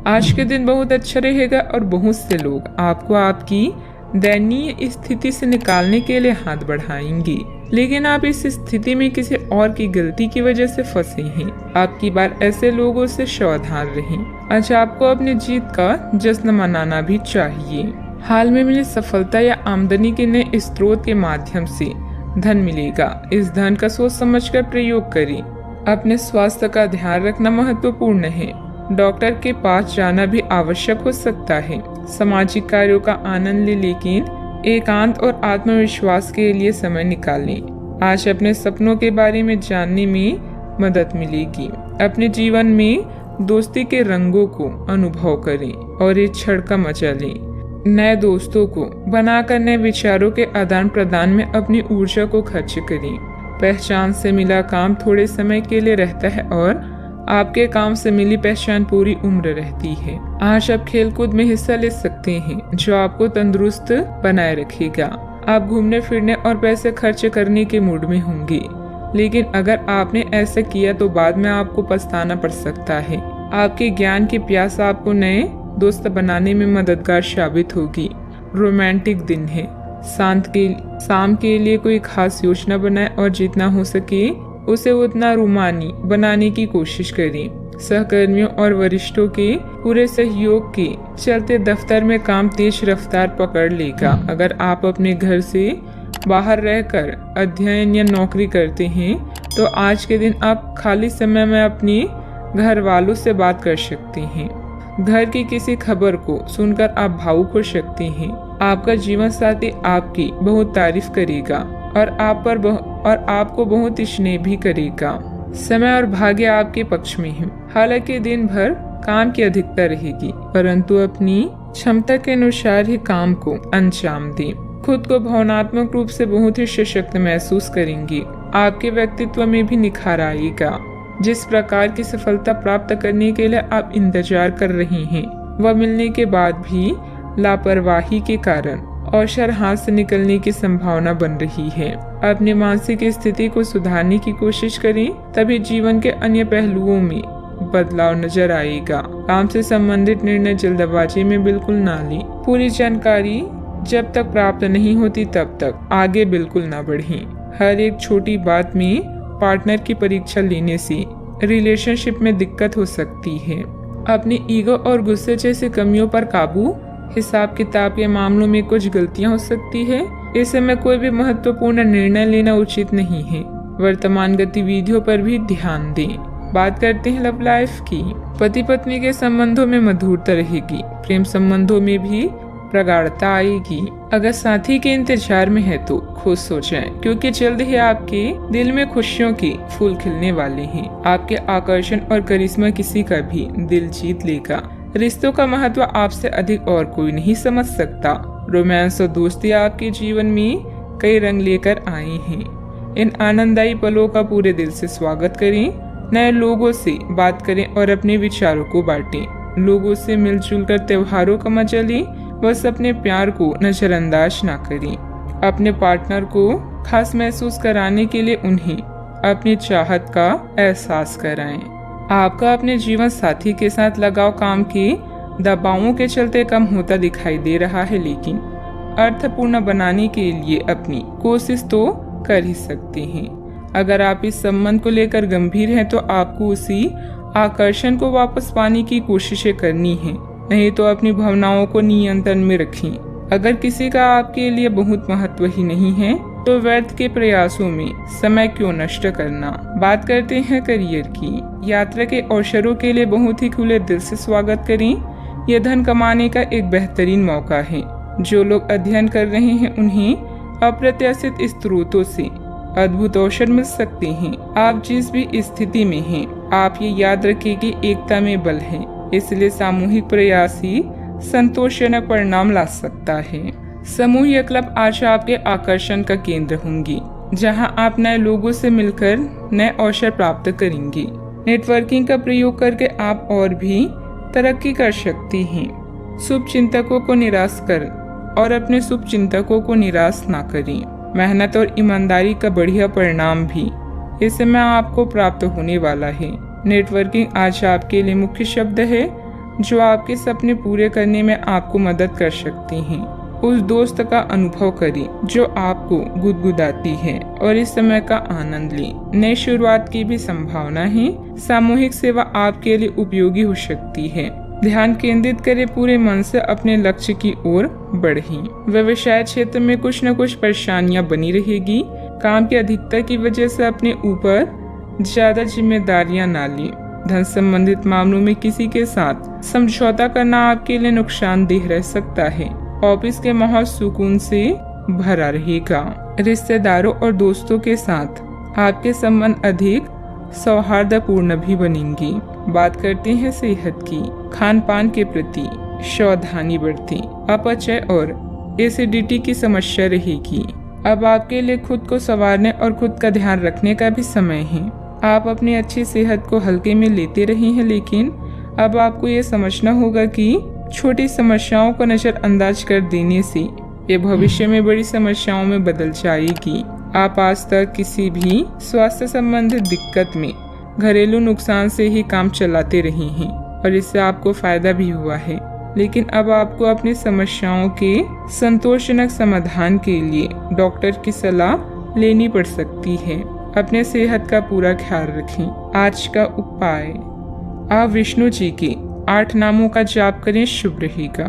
आज के दिन बहुत अच्छा रहेगा और बहुत से लोग आपको आपकी दयनीय स्थिति से निकालने के लिए हाथ बढ़ाएंगे, लेकिन आप इस स्थिति में किसी और की गलती की वजह से फंसे हैं। आपकी बार ऐसे लोगों से सावधान रहें। आज आपको अपनी जीत का जश्न मनाना भी चाहिए। हाल में मिली सफलता या आमदनी के नए स्रोत के माध्यम से धन मिलेगा। इस धन का सोच समझकर प्रयोग करें। अपने स्वास्थ्य का ध्यान रखना महत्वपूर्ण है। डॉक्टर के पास जाना भी आवश्यक हो सकता है। सामाजिक कार्यों का आनंद लें, लेकिन एकांत और आत्मविश्वास के लिए समय निकालें। आज अपने सपनों के बारे में जानने में मदद मिलेगी। अपने जीवन में दोस्ती के रंगों को अनुभव करें और इस क्षण का मजा लें। नए दोस्तों को बनाकर नए विचारों के आदान प्रदान में अपनी ऊर्जा को खर्च करें। पहचान से मिला काम थोड़े समय के लिए रहता है और आपके काम से मिली पहचान पूरी उम्र रहती है। आज आप खेलकूद में हिस्सा ले सकते हैं, जो आपको तंदुरुस्त बनाए रखेगा। आप घूमने फिरने और पैसे खर्च करने के मूड में होंगे, लेकिन अगर आपने ऐसा किया तो बाद में आपको पछताना पड़ सकता है। आपके ज्ञान की प्यास आपको नए दोस्त बनाने में मददगार साबित होगी। रोमांटिक दिन है। शाम के लिए कोई खास योजना बनाएं और जितना हो सके उसे उतना रोमानी बनाने की कोशिश करें। सहकर्मियों और वरिष्ठों के पूरे सहयोग के चलते दफ्तर में काम तेज रफ्तार पकड़ लेगा। अगर आप अपने घर से बाहर रहकर अध्ययन या नौकरी करते हैं तो आज के दिन आप खाली समय में अपने घर वालों से बात कर सकते हैं। घर की किसी खबर को सुनकर आप भावुक हो सकते हैं। आपका जीवन साथी आपकी बहुत तारीफ करेगा और आपको बहुत स्नेह भी करेगा। समय और भाग्य आपके पक्ष में है। हालांकि दिन भर काम की अधिकता रहेगी, परंतु अपनी क्षमता के अनुसार ही काम को अंजाम दें। खुद को भावनात्मक रूप से बहुत ही सशक्त महसूस करेंगे। आपके व्यक्तित्व में भी निखार आएगा। जिस प्रकार की सफलता प्राप्त करने के लिए आप इंतजार कर रहे हैं, वह मिलने के बाद भी लापरवाही के कारण अवसर हाथ से निकलने की संभावना बन रही है। अपनी मानसिक स्थिति को सुधारने की कोशिश करें, तभी जीवन के अन्य पहलुओं में बदलाव नजर आएगा। काम से संबंधित निर्णय जल्दबाजी में बिल्कुल ना लें। पूरी जानकारी जब तक प्राप्त नहीं होती तब तक आगे बिल्कुल ना बढ़ें। हर एक छोटी बात में पार्टनर की परीक्षा लेने से रिलेशनशिप में दिक्कत हो सकती है। अपनी ईगो और गुस्से जैसी कमियों पर काबू। हिसाब किताब के मामलों में कुछ गलतियां हो सकती है। इस समय कोई भी महत्वपूर्ण निर्णय लेना उचित नहीं है। वर्तमान गतिविधियों पर भी ध्यान दें। बात करते हैं लव लाइफ की। पति पत्नी के संबंधों में मधुरता रहेगी। प्रेम संबंधों में भी प्रगाढ़ता आएगी। अगर साथी के इंतजार में है तो खुश हो जाएं, क्योंकि जल्द ही आपके दिल में खुशियों के फूल खिलने वाले हैं। आपके आकर्षण और करिश्मा किसी का भी दिल जीत लेगा। रिश्तों का महत्व आपसे अधिक और कोई नहीं समझ सकता। रोमांस और दोस्ती आपके जीवन में कई रंग लेकर आए हैं। इन आनंददायी पलों का पूरे दिल से स्वागत करें। नए लोगों से बात करें और अपने विचारों को बांटें। लोगों से मिलजुल कर त्योहारों का मजा लें। बस अपने प्यार को नजरअंदाज ना करें। अपने पार्टनर को खास महसूस कराने के लिए उन्हें अपनी चाहत का एहसास कराएं। आपका अपने जीवन साथी के साथ लगाव काम के दबावों के चलते कम होता दिखाई दे रहा है, लेकिन अर्थपूर्ण बनाने के लिए अपनी कोशिश तो कर ही सकते हैं। अगर आप इस संबंध को लेकर गंभीर हैं तो आपको उसी आकर्षण को वापस पाने की कोशिशें करनी है, नहीं तो अपनी भावनाओं को नियंत्रण में रखें। अगर किसी का आपके लिए बहुत महत्व ही नहीं है तो व्यर्थ के प्रयासों में समय क्यों नष्ट करना। बात करते हैं करियर की। यात्रा के अवसरों के लिए बहुत ही खुले दिल से स्वागत करें। यह धन कमाने का एक बेहतरीन मौका है। जो लोग अध्ययन कर रहे हैं उन्हें अप्रत्याशित स्रोतों से अद्भुत अवसर मिल सकते हैं। आप जिस भी स्थिति में हैं, आप ये याद रखें कि एकता में बल है, इसलिए सामूहिक प्रयास ही संतोषजनक परिणाम ला सकता है। समूह क्लब आज आपके आकर्षण का केंद्र होंगी, जहां आप नए लोगों से मिलकर नए अवसर प्राप्त करेंगे। नेटवर्किंग का प्रयोग करके आप और भी तरक्की कर सकते हैं। शुभ चिंतकों को निराश कर और अपने शुभ चिंतकों को निराश ना करें। मेहनत और ईमानदारी का बढ़िया परिणाम भी इस समय आपको प्राप्त होने वाला है। नेटवर्किंग आज आपके लिए मुख्य शब्द है। जो आपके सपने पूरे करने में आपको मदद कर सकती हैं। उस दोस्त का अनुभव करें जो आपको गुदगुदाती है और इस समय का आनंद लें। नई शुरुआत की भी संभावना है। सामूहिक सेवा आपके लिए उपयोगी हो सकती है। ध्यान केंद्रित करें, पूरे मन से अपने लक्ष्य की ओर बढ़ें। व्यवसाय क्षेत्र में कुछ न कुछ परेशानियां बनी रहेगी। काम की अधिकता की वजह से अपने ऊपर ज्यादा जिम्मेदारियां ना लें। धन संबंधित मामलों में किसी के साथ समझौता करना आपके लिए नुकसानदेह रह सकता है। ऑफिस के माहौल सुकून से भरा रहेगा। रिश्तेदारों और दोस्तों के साथ आपके संबंध अधिक सौहार्दपूर्ण भी बनेंगे। बात करते हैं सेहत की। खान पान के प्रति सावधानी बरतें। अपचय और एसिडिटी की समस्या रहेगी। अब आपके लिए खुद को संवारने और खुद का ध्यान रखने का भी समय है। आप अपनी अच्छी सेहत को हल्के में लेते रहे हैं, लेकिन अब आपको ये समझना होगा कि छोटी समस्याओं को नजरअंदाज कर देने से ये भविष्य में बड़ी समस्याओं में बदल जाएगी। आप आज तक किसी भी स्वास्थ्य संबंधित दिक्कत में घरेलू नुकसान से ही काम चलाते रहे हैं और इससे आपको फायदा भी हुआ है, लेकिन अब आपको अपनी समस्याओं के संतोषजनक समाधान के लिए डॉक्टर की सलाह लेनी पड़ सकती है। अपने सेहत का पूरा ख्याल रखें। आज का उपाय, आप विष्णु जी के 8 नामों का जाप करें, शुभ रहेगा।